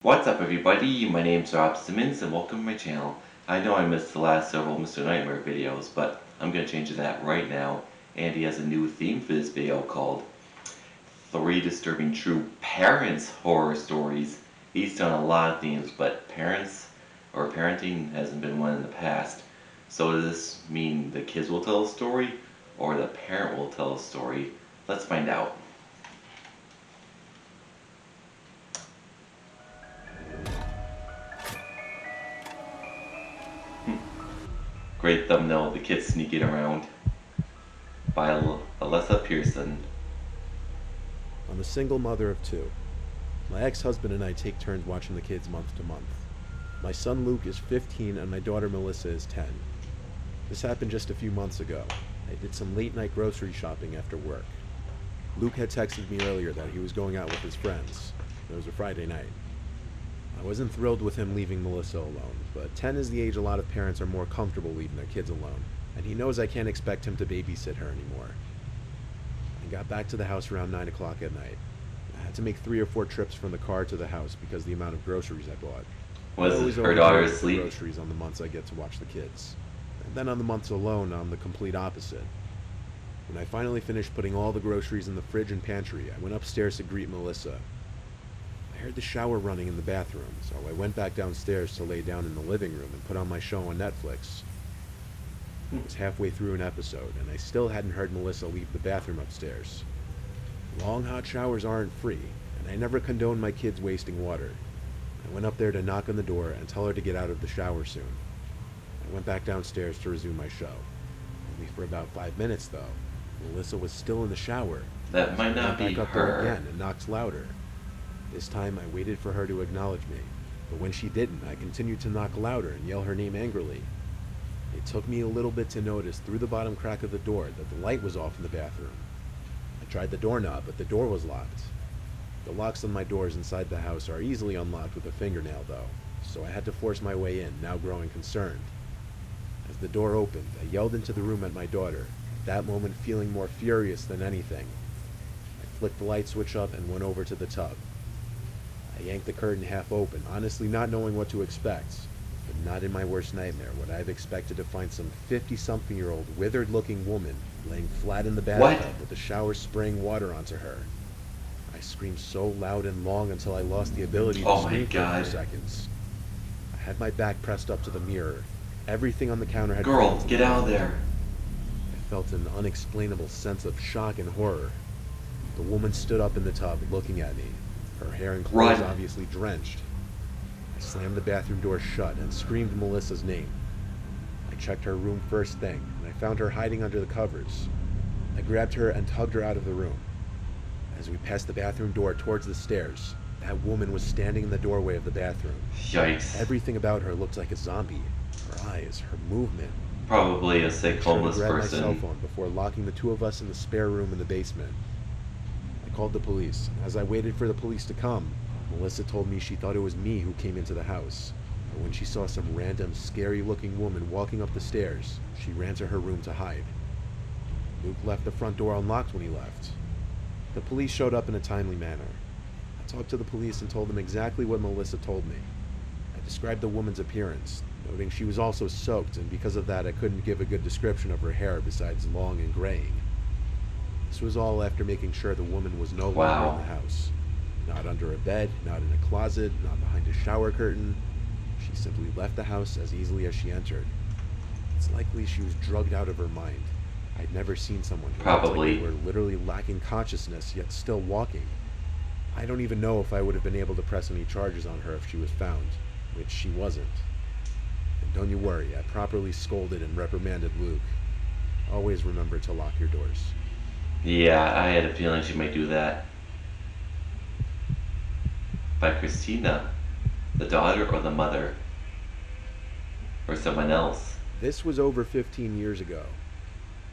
What's up everybody, my name's Rob Simmons and welcome to my channel. I know I missed the last several Mr. Nightmare videos, but I'm going to change that right now. And he has a new theme for this video called 3 Disturbing True Parents Horror Stories. He's done a lot of themes, but parents or parenting hasn't been one in the past. So does this mean the kids will tell a story or the parent will tell a story? Let's find out. Great thumbnail, the kids sneaking around, by Alessa Pearson. I'm a single mother of 2. My ex-husband and I take turns watching the kids month to month. My son Luke is 15 and my daughter Melissa is 10. This happened just a few months ago. I did some late night grocery shopping after work. Luke had texted me earlier that he was going out with his friends. It was a Friday night. I wasn't thrilled with him leaving Melissa alone, but 10 is the age a lot of parents are more comfortable leaving their kids alone, and he knows I can't expect him to babysit her anymore. I got back to the house around 9 o'clock at night. I had to make 3 or 4 trips from the car to the house because of the amount of groceries I bought. Was her daughter asleep? Groceries on the months I get to watch the kids. And then on the months alone, I'm the complete opposite. When I finally finished putting all the groceries in the fridge and pantry, I went upstairs to greet Melissa. I heard the shower running in the bathroom, so I went back downstairs to lay down in the living room and put on my show on Netflix. It was halfway through an episode, and I still hadn't heard Melissa leave the bathroom upstairs. Long hot showers aren't free, and I never condone my kids wasting water. I went up there to knock on the door and tell her to get out of the shower soon. I went back downstairs to resume my show. Only for about 5 minutes, though. Melissa was still in the shower. That might not be her. I went back up there her. again and knocked louder. This time I waited for her to acknowledge me, but when she didn't, I continued to knock louder and yell her name angrily. It took me a little bit to notice through the bottom crack of the door that the light was off in the bathroom. I tried the doorknob, but the door was locked. The locks on my doors inside the house are easily unlocked with a fingernail, though, so I had to force my way in, now growing concerned. As the door opened, I yelled into the room at my daughter, at that moment feeling more furious than anything. I flicked the light switch up and went over to the tub. I yanked the curtain half open, honestly not knowing what to expect, but not in my worst nightmare would I have expected to find some 50-something-year-old withered-looking woman laying flat in the bathtub with the shower spraying water onto her. I screamed so loud and long until I lost the ability to speak for a few seconds. I had my back pressed up to the mirror. Everything on the counter had Girl, get out of there. I felt an unexplainable sense of shock and horror. The woman stood up in the tub, looking at me, her hair and clothes obviously drenched. I slammed the bathroom door shut and screamed Melissa's name. I checked her room first thing, and I found her hiding under the covers. I grabbed her and tugged her out of the room. As we passed the bathroom door towards the stairs, that woman was standing in the doorway of the bathroom. Yikes. Everything about her looked like a zombie. Her eyes, her movement. Probably a sick homeless person. I grabbed my cell phone before locking the 2 of us in the spare room in the basement. I called the police. As I waited for the police to come, Melissa told me she thought it was me who came into the house. But when she saw some random, scary-looking woman walking up the stairs, she ran to her room to hide. Luke left the front door unlocked when he left. The police showed up in a timely manner. I talked to the police and told them exactly what Melissa told me. I described the woman's appearance, noting she was also soaked, and because of that I couldn't give a good description of her hair besides long and graying. This was all after making sure the woman was no longer in the house. Not under a bed, not in a closet, not behind a shower curtain. She simply left the house as easily as she entered. It's likely she was drugged out of her mind. I'd never seen someone who looked like they were literally lacking consciousness yet still walking. I don't even know if I would have been able to press any charges on her if she was found, which she wasn't. And don't you worry, I properly scolded and reprimanded Luke. Always remember to lock your doors. Yeah, I had a feeling she might do that. By Christina, the daughter or the mother? Or someone else? This was over 15 years ago.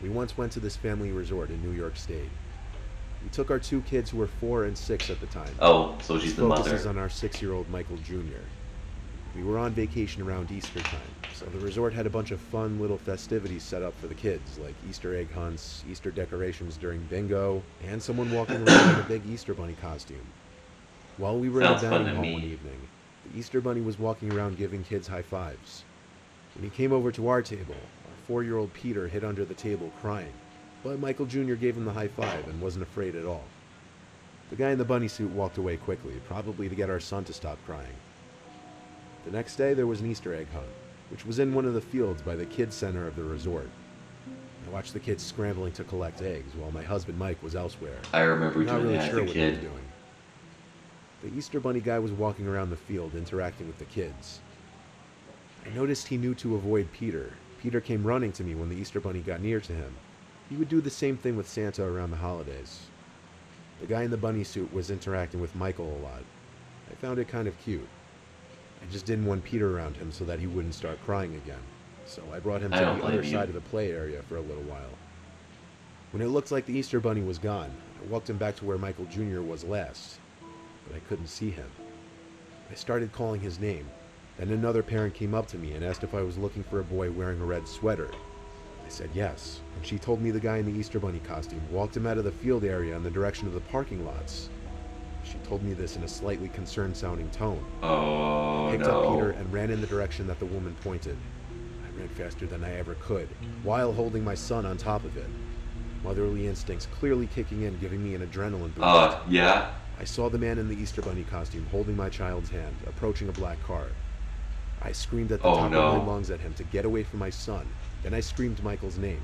We once went to this family resort in New York State. We took our 2 kids who were 4 and 6 at the time. Oh, so she's the mother. This focuses on our 6-year-old Michael Jr. We were on vacation around Easter time, so the resort had a bunch of fun little festivities set up for the kids, like Easter egg hunts, Easter decorations during bingo, and someone walking around in a big Easter bunny costume. While we were in the dining hall one evening, The Easter Bunny was walking around giving kids high fives. When he came over to our table, our 4-year-old Peter hid under the table crying, but Michael Jr. gave him the high five and wasn't afraid at all. The guy in the bunny suit walked away quickly, probably to get our son to stop crying. The next day there was an Easter egg hunt, which was in one of the fields by the kids' center of the resort. I watched the kids scrambling to collect eggs while my husband Mike was elsewhere. I remember Not doing really that sure as a what he was kid. doing. The Easter Bunny guy was walking around the field interacting with the kids. I noticed he knew to avoid Peter. Peter came running to me when the Easter Bunny got near to him. He would do the same thing with Santa around the holidays. The guy in the bunny suit was interacting with Michael a lot. I found it kind of cute. I just didn't want Peter around him so that he wouldn't start crying again. So I brought him to I don't the other blame you. side of the play area for a little while. When it looked like the Easter Bunny was gone, I walked him back to where Michael Jr. was last, but I couldn't see him. I started calling his name. Then another parent came up to me and asked if I was looking for a boy wearing a red sweater. I said yes, and she told me the guy in the Easter Bunny costume walked him out of the field area in the direction of the parking lots. She told me this in a slightly concerned-sounding tone. Oh, I picked no. up Peter and ran in the direction that the woman pointed. I ran faster than I ever could, while holding my son on top of it. Motherly instincts clearly kicking in, giving me an adrenaline boost. Yeah? I saw the man in the Easter Bunny costume holding my child's hand, approaching a black car. I screamed at the Oh, top no. of my lungs at him to get away from my son. Then I screamed Michael's name.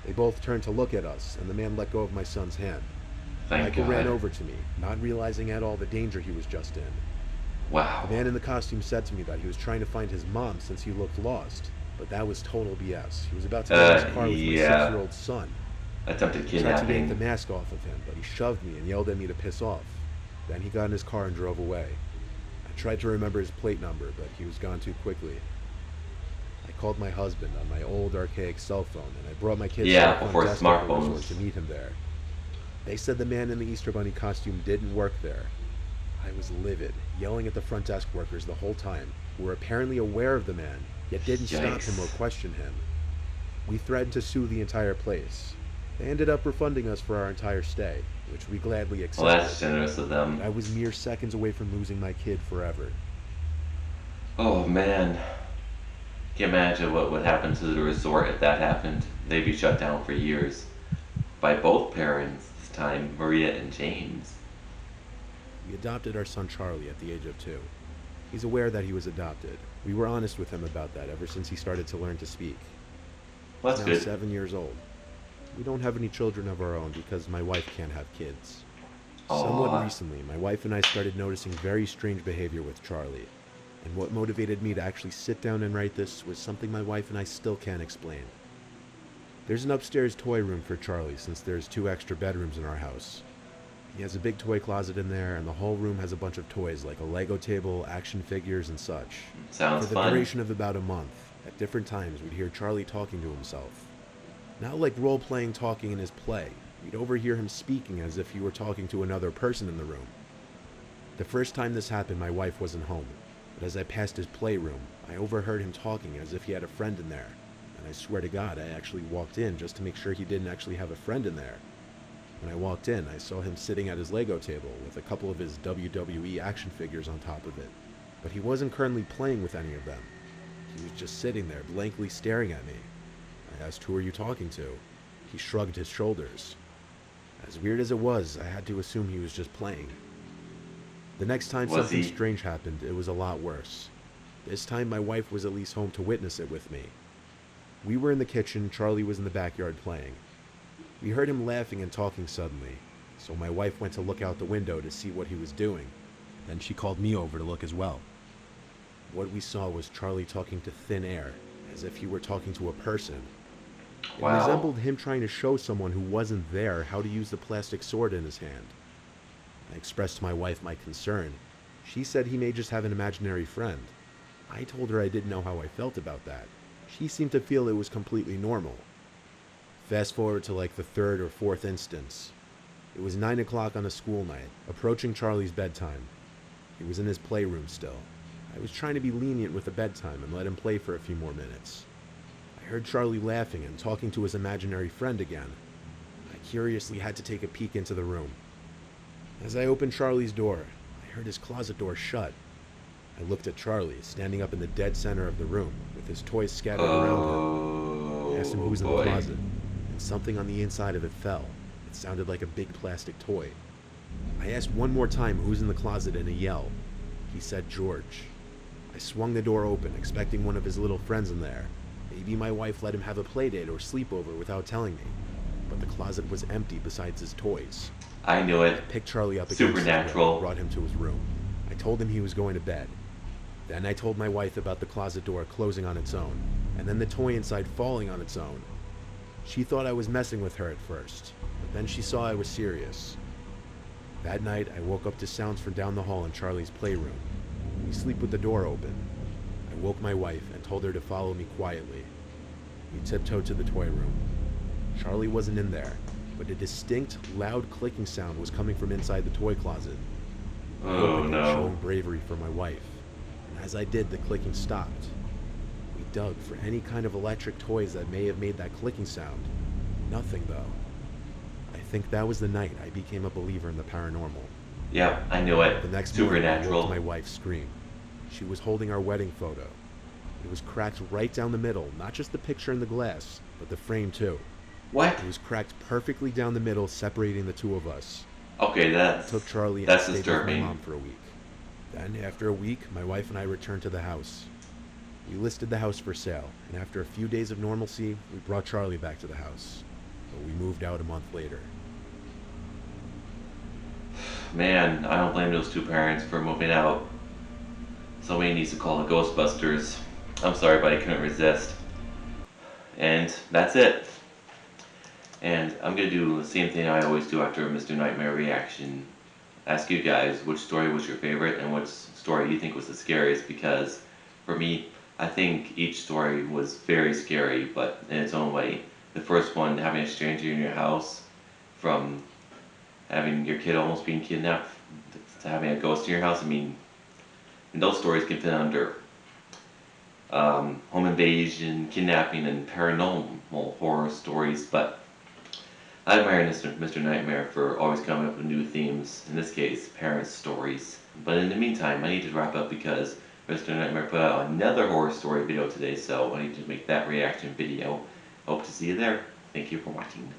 They both turned to look at us, and the man let go of my son's hand. Thank Michael God. ran over to me, not realizing at all the danger he was just in. Wow. The man in the costume said to me that he was trying to find his mom since he looked lost, but that was total BS. He was about to get in his car with my yeah. 6-year-old son. Attempted I tried to yank the kidnapping. mask off of him, but he shoved me and yelled at me to piss off. Then he got in his car and drove away. I tried to remember his plate number, but he was gone too quickly. I called my husband on my old archaic cell phone, and I brought my kids Yeah, to the front before desk of the smartphones. resort to meet him there. They said the man in the Easter Bunny costume didn't work there. I was livid, yelling at the front desk workers the whole time, who were apparently aware of the man, yet didn't stop him or Yikes. question him. We threatened to sue the entire place. They ended up refunding us for our entire stay, which we gladly accepted. Well, that's generous of them. I was mere seconds away from losing my kid forever. Oh, man. Can't imagine what would happen to the resort if that happened. They'd be shut down for years. By both parents, this time Maria and James. We adopted our son Charlie at the age of 2. He's aware that he was adopted. We were honest with him about that ever since he started to learn to speak. Well, that's He's now good. 7 years old. We don't have any children of our own because my wife can't have kids. Aw. Somewhat recently, my wife and I started noticing very strange behavior with Charlie. And what motivated me to actually sit down and write this was something my wife and I still can't explain. There's an upstairs toy room for Charlie since there's 2 extra bedrooms in our house. He has a big toy closet in there, and the whole room has a bunch of toys like a Lego table, action figures, and such. Sounds For the fun. duration of about a month, at different times we'd hear Charlie talking to himself. Not like role-playing talking in his play. We'd overhear him speaking as if he were talking to another person in the room. The first time this happened, my wife wasn't home, but as I passed his playroom, I overheard him talking as if he had a friend in there. And I swear to God, I actually walked in just to make sure he didn't actually have a friend in there. When I walked in, I saw him sitting at his Lego table with a couple of his WWE action figures on top of it. But he wasn't currently playing with any of them. He was just sitting there, blankly staring at me. I asked, "Who are you talking to?" He shrugged his shoulders. As weird as it was, I had to assume he was just playing. The next time Was something he? strange happened, it was a lot worse. This time my wife was at least home to witness it with me. We were in the kitchen, Charlie was in the backyard playing. We heard him laughing and talking suddenly, so my wife went to look out the window to see what he was doing. Then she called me over to look as well. What we saw was Charlie talking to thin air, as if he were talking to a person. It Wow. resembled him trying to show someone who wasn't there how to use the plastic sword in his hand. I expressed to my wife my concern. She said he may just have an imaginary friend. I told her I didn't know how I felt about that. She seemed to feel it was completely normal. Fast forward to like the 3rd or 4th instance. It was 9 o'clock on a school night, approaching Charlie's bedtime. He was in his playroom still. I was trying to be lenient with the bedtime and let him play for a few more minutes. I heard Charlie laughing and talking to his imaginary friend again. I curiously had to take a peek into the room. As I opened Charlie's door, I heard his closet door shut. I looked at Charlie, standing up in the dead center of the room, with his toys scattered around him. I asked him who Oh was in the boy. closet, and something on the inside of it fell. It sounded like a big plastic toy. I asked one more time who's in the closet in a yell. He said George. I swung the door open, expecting one of his little friends in there. Maybe my wife let him have a playdate or sleepover without telling me. But the closet was empty besides his toys. I knew I it. picked Charlie up against the wall Supernatural. and brought him to his room. I told him he was going to bed. Then I told my wife about the closet door closing on its own, and then the toy inside falling on its own. She thought I was messing with her at first, but then she saw I was serious. That night, I woke up to sounds from down the hall in Charlie's playroom. We sleep with the door open. I woke my wife and told her to follow me quietly. We tiptoed to the toy room. Charlie wasn't in there, but a distinct, loud clicking sound was coming from inside the toy closet. I Oh opened it, no. showing bravery for my wife. And as I did, the clicking stopped. We dug for any kind of electric toys that may have made that clicking sound. Nothing, though. I think that was the night I became a believer in the paranormal. Yep, I knew it. The next morning, I woke Supernatural. to my wife's scream. She was holding our wedding photo. It was cracked right down the middle, not just the picture in the glass, but the frame too. What? It was cracked perfectly down the middle, separating the two of us. Okay, I took Charlie and that's stayed with disturbing. my mom for a week. Then, after a week, my wife and I returned to the house. We listed the house for sale, and after a few days of normalcy, we brought Charlie back to the house. But we moved out a month later. Man, I don't blame those two parents for moving out. Somebody needs to call the Ghostbusters. I'm sorry, but I couldn't resist. And that's it. And I'm gonna do the same thing I always do after a Mr. Nightmare reaction. Ask you guys which story was your favorite and which story you think was the scariest, because for me, I think each story was very scary, but in its own way. The first one, having a stranger in your house, from having your kid almost being kidnapped to having a ghost in your house. I mean, and those stories can fit under home invasion, kidnapping, and paranormal horror stories, but I admire Mr. Nightmare for always coming up with new themes, in this case, parents' stories. But in the meantime, I need to wrap up because Mr. Nightmare put out another horror story video today, so I need to make that reaction video. Hope to see you there. Thank you for watching.